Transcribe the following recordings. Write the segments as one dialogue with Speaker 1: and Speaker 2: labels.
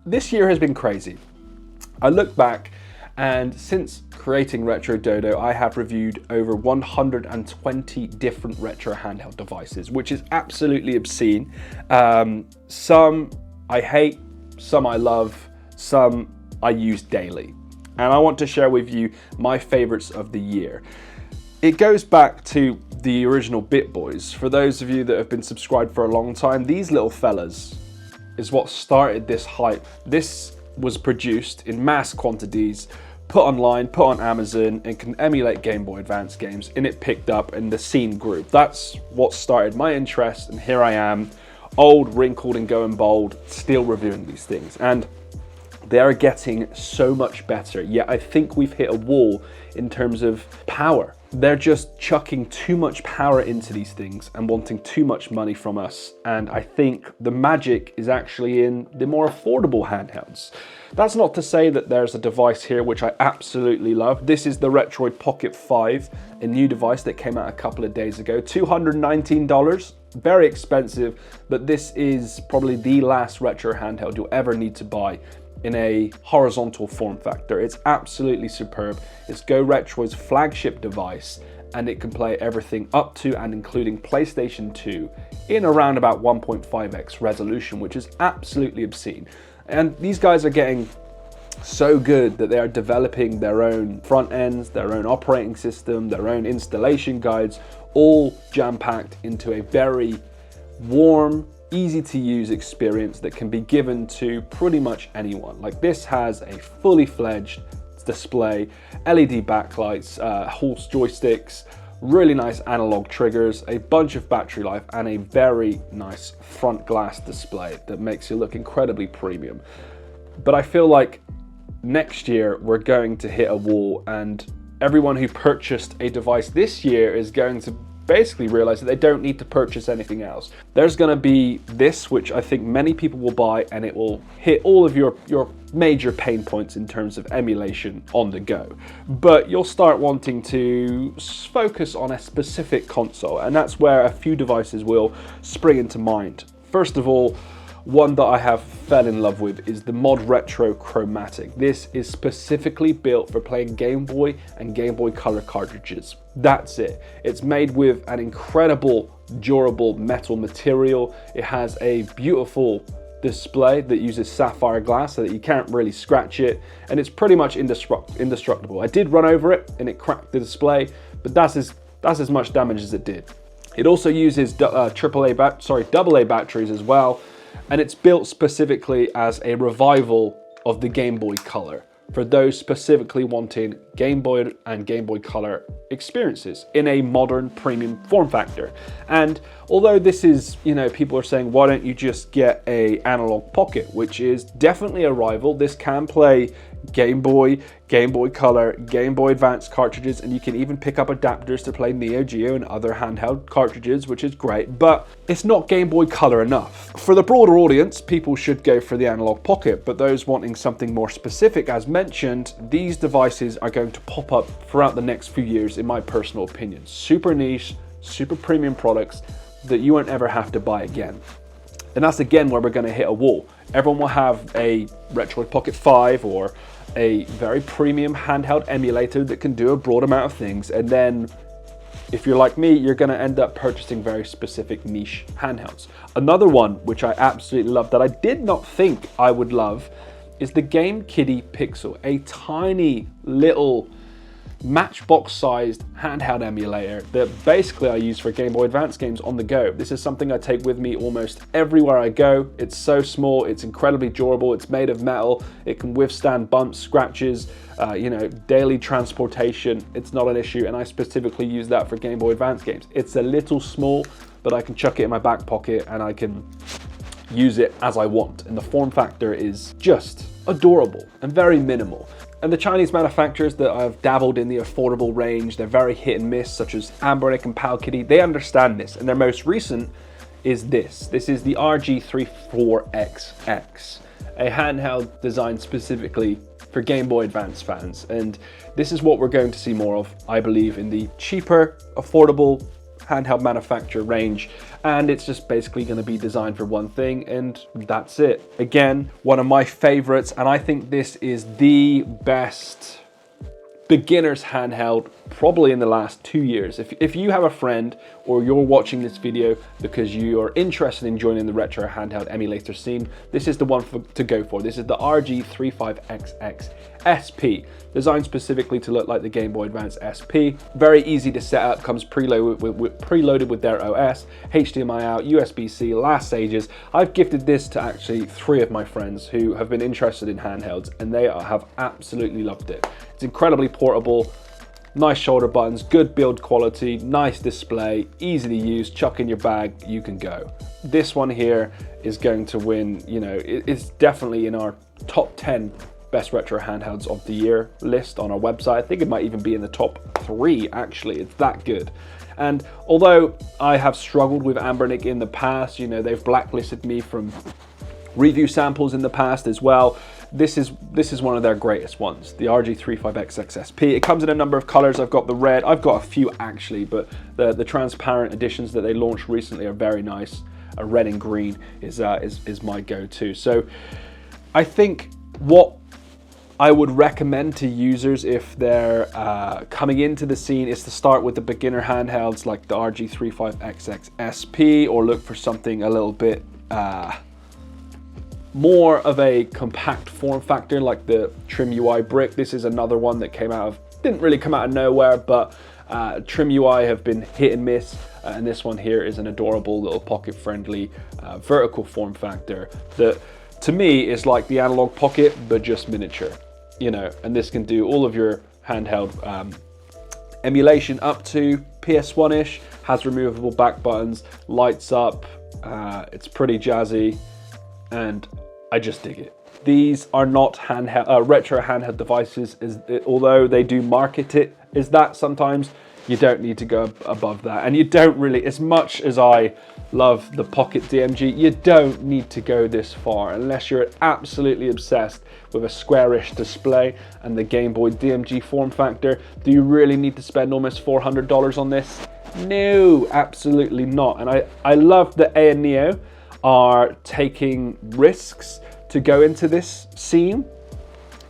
Speaker 1: this year has been crazy. I look back, and since creating Retro Dodo, I have reviewed over 120 different retro handheld devices, which is absolutely obscene. Some I hate, some I love, some I use daily. And I want to share with you my favorites of the year. It goes back to the original Bit Boys. For those of you that have been subscribed for a long time, these little fellas is what started this hype. This was produced in mass quantities, put online, put on Amazon, and can emulate Game Boy Advance games, and it picked up and the scene grew. That's what started my interest, and here I am, old, wrinkled, and going bold, still reviewing these things. And they are getting so much better, yet I think we've hit a wall in terms of power. They're just chucking too much power into these things and wanting too much money from us. And I think the magic is actually in the more affordable handhelds. That's not to say that there's a device here which I absolutely love. This is the Retroid Pocket 5, a new device that came out a couple of days ago. $219, very expensive, but this is probably the last retro handheld you'll ever need to buy in a horizontal form factor. It's absolutely superb. It's Go Retroid's flagship device, and it can play everything up to and including PlayStation 2 in around about 1.5x resolution, which is absolutely obscene. And these guys are getting so good that they are developing their own front ends, their own operating system, their own installation guides, all jam-packed into a very warm, easy to use experience that can be given to pretty much anyone. Like, this has a fully fledged display, LED backlights, horse joysticks, really nice analog triggers, a bunch of battery life, and a very nice front glass display that makes you look incredibly premium. But I feel like next year we're going to hit a wall, and everyone who purchased a device this year is going to basically realize that they don't need to purchase anything else. There's going to be this, which I think many people will buy, and it will hit all of your major pain points in terms of emulation on the go. But you'll start wanting to focus on a specific console, and that's where a few devices will spring into mind. First of all, one that I have fell in love with is the Mod Retro Chromatic. This is specifically built for playing Game Boy and Game Boy Color cartridges. That's it. It's made with an incredible durable metal material. It has a beautiful display that uses sapphire glass so that you can't really scratch it, and it's pretty much indestructible. I did run over it and it cracked the display, but that's as much damage as it did. It also uses AA batteries as well, and it's built specifically as a revival of the Game Boy Color for those specifically wanting Game Boy and Game Boy Color experiences in a modern premium form factor. And although this is, people are saying, why don't you just get a analog pocket, which is definitely a rival. This can play Game Boy, Game Boy Color, Game Boy Advance cartridges, and you can even pick up adapters to play Neo Geo and other handheld cartridges, which is great, but it's not Game Boy Color enough. For the broader audience, people should go for the analog pocket, but those wanting something more specific, as mentioned, these devices are going to pop up throughout the next few years, in my personal opinion. Super niche, super premium products that you won't ever have to buy again. And that's again where we're going to hit a wall. Everyone will have a Retroid Pocket 5 or a very premium handheld emulator that can do a broad amount of things, and then if you're like me, you're going to end up purchasing very specific niche handhelds. Another one which I absolutely love that I did not think I would love is the Game Kiddie Pixel, a tiny little matchbox-sized handheld emulator that basically I use for Game Boy Advance games on the go. This is something I take with me almost everywhere I go. It's so small, it's incredibly durable, it's made of metal, it can withstand bumps, scratches, daily transportation. It's not an issue, and I specifically use that for Game Boy Advance games. It's a little small, but I can chuck it in my back pocket and I can use it as I want, and the form factor is just adorable and very minimal. And the Chinese manufacturers that I've dabbled in the affordable range, they're very hit and miss, such as Anbernic and Powkiddy. They understand this, and their most recent is this. This is the RG34XX, a handheld designed specifically for Game Boy Advance fans. And this is what we're going to see more of, I believe, in the cheaper, affordable handheld manufacturer range, and it's just basically going to be designed for one thing, and that's it. Again, one of my favorites, and I think this is the best beginner's handheld probably in the last 2 years. If you have a friend or you're watching this video because you are interested in joining the retro handheld emulator scene, this is the one to go for. This is the RG35XX SP, designed specifically to look like the Game Boy Advance SP. Very easy to set up, comes preloaded with their OS, HDMI out, USB-C, last stages. I've gifted this to actually 3 of my friends who have been interested in handhelds, and they have absolutely loved it. It's incredibly portable, nice shoulder buttons, good build quality, nice display, easy to use, chuck in your bag, you can go. This one here is going to win, you know, it's definitely in our top 10 best retro handhelds of the year list on our website. I think it might even be in the top 3 actually, it's that good. And although I have struggled with Anbernic in the past, you know, they've blacklisted me from review samples in the past as well. This is one of their greatest ones, the RG35XX SP. It comes in a number of colors. I've got the red, I've got a few actually, but the transparent editions that they launched recently are very nice. A red and green is my go-to. So I think what I would recommend to users if they're coming into the scene is to start with the beginner handhelds like the RG35XX SP, or look for something a little bit more of a compact form factor like the Trim UI Brick. This is another one that didn't really come out of nowhere, but Trim UI have been hit and miss, and this one here is an adorable little pocket-friendly vertical form factor that to me is like the Analog Pocket but just miniature, you know, and this can do all of your handheld emulation up to PS1-ish, has removable back buttons, lights up, it's pretty jazzy, and I just dig it. These are not handheld, retro handheld devices, although they do market it as that sometimes. You don't need to go above that, and you don't really, as much as I love the Pocket DMG, you don't need to go this far unless you're absolutely obsessed with a squarish display and the Game Boy DMG form factor. Do you really need to spend almost $400 on this? No, absolutely not. And I love that A and Neo are taking risks to go into this scene.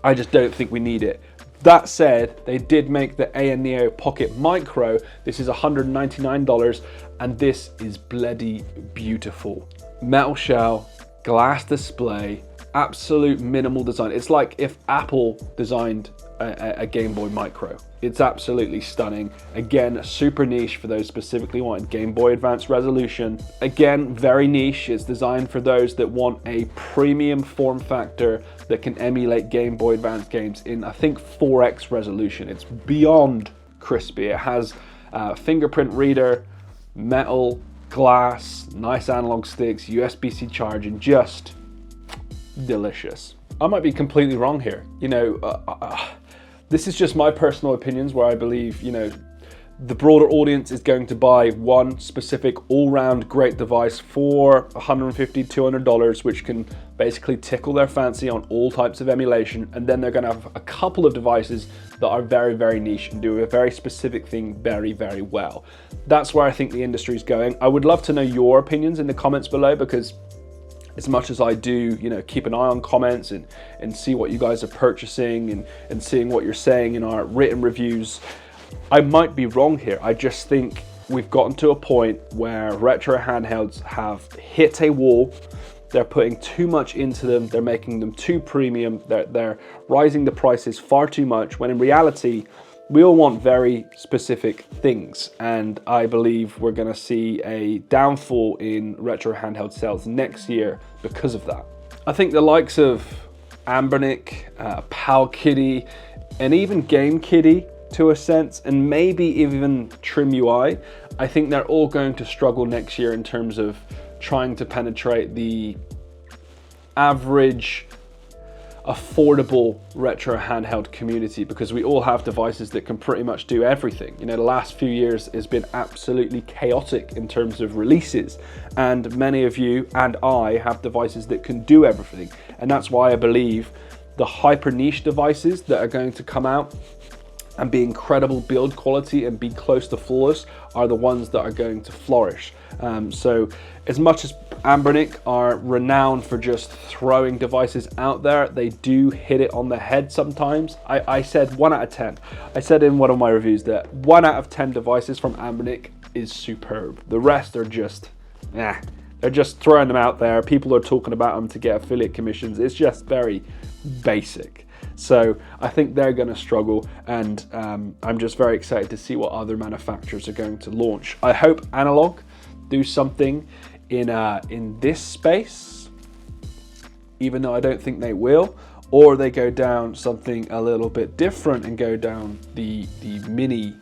Speaker 1: I just don't think we need it. That said, they did make the A and Neo Pocket Micro. This is $199, and this is bloody beautiful. Metal shell, glass display, absolute minimal design. It's like if Apple designed a Game Boy Micro. It's absolutely stunning. Again, super niche for those specifically wanting Game Boy Advance resolution. Again, very niche. It's designed for those that want a premium form factor that can emulate Game Boy Advance games in, I think, 4x resolution. It's beyond crispy. It has fingerprint reader, metal, glass, nice analog sticks, USB-C charging, just delicious. I might be completely wrong here. You know, this is just my personal opinions where I believe, you know, the broader audience is going to buy one specific all-round great device for $150, $200, which can basically tickle their fancy on all types of emulation, and then they're going to have a couple of devices that are very, very niche and do a very specific thing very, very well. That's where I think the industry is going. I would love to know your opinions in the comments below, because as much as I do, you know, keep an eye on comments and see what you guys are purchasing and seeing what you're saying in our written reviews, I might be wrong here. I just think we've gotten to a point where retro handhelds have hit a wall. They're putting too much into them. They're making them too premium. They're rising the prices far too much, when in reality, we all want very specific things, and I believe we're going to see a downfall in retro handheld sales next year because of that. I think the likes of Anbernic, Pal Kitty, and even Game Kitty to a sense, and maybe even Trim UI, I think they're all going to struggle next year in terms of trying to penetrate the average affordable retro handheld community, because we all have devices that can pretty much do everything. You know, the last few years has been absolutely chaotic in terms of releases, and many of you and I have devices that can do everything, and that's why I believe the hyper niche devices that are going to come out and be incredible build quality and be close to flawless are the ones that are going to flourish. So as much as Anbernic are renowned for just throwing devices out there, they do hit it on the head sometimes. I said 1 out of 10. I said in one of my reviews that 1 out of 10 devices from Anbernic is superb. The rest are just, they're just throwing them out there. People are talking about them to get affiliate commissions. It's just very basic. So I think they're going to struggle, and I'm just very excited to see what other manufacturers are going to launch. I hope Analog do something in this space, even though I don't think they will, or they go down something a little bit different and go down the mini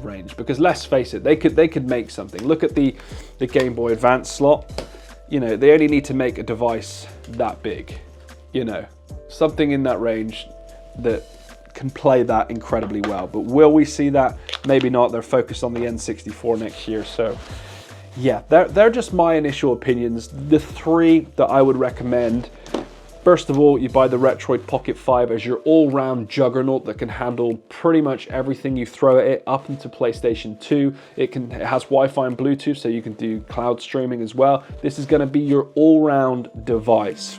Speaker 1: range. Because let's face it, they could make something. Look at the Game Boy Advance slot. You know, they only need to make a device that big. You know, something in that range that can play that incredibly well. But will we see that? Maybe not. They're focused on the N64 next year. So yeah, they're just my initial opinions. The 3 that I would recommend: first of all, you buy the Retroid Pocket 5 as your all-round juggernaut that can handle pretty much everything you throw at it up into PlayStation 2. It has Wi-Fi and Bluetooth, so you can do cloud streaming as well. This is going to be your all-round device.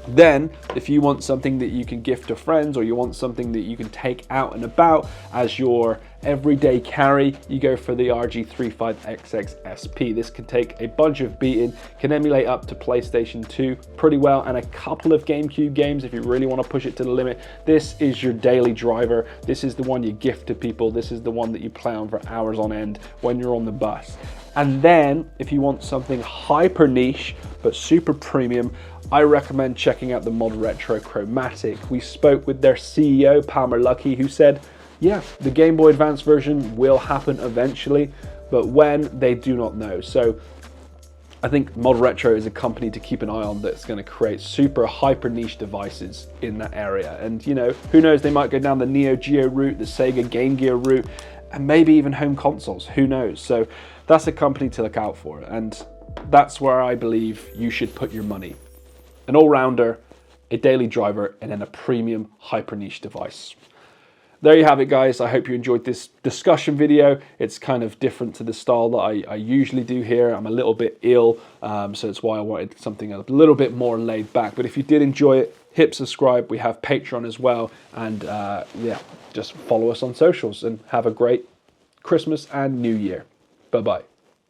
Speaker 1: Then, if you want something that you can gift to friends, or you want something that you can take out and about as your everyday carry, you go for the RG35XX SP. This can take a bunch of beating, can emulate up to PlayStation 2 pretty well, and a couple of GameCube games if you really want to push it to the limit. This is your daily driver. This is the one you gift to people. This is the one that you play on for hours on end when you're on the bus. And then, if you want something hyper niche but super premium, I recommend checking out the Mod Retro Chromatic. We spoke with their CEO, Palmer Luckey, who said, yeah, the Game Boy Advance version will happen eventually, but when, they do not know. So I think Mod Retro is a company to keep an eye on that's going to create super hyper niche devices in that area. And you know, who knows, they might go down the Neo Geo route, the Sega Game Gear route, and maybe even home consoles, who knows. So that's a company to look out for, and that's where I believe you should put your money. An all-rounder, a daily driver, and then a premium hyper niche device. There you have it, guys. I hope you enjoyed this discussion video. It's kind of different to the style that I usually do here. I'm a little bit ill, so that's why I wanted something a little bit more laid back. But if you did enjoy it, hit subscribe. We have Patreon as well. And yeah, just follow us on socials, and have a great Christmas and New Year. Bye-bye.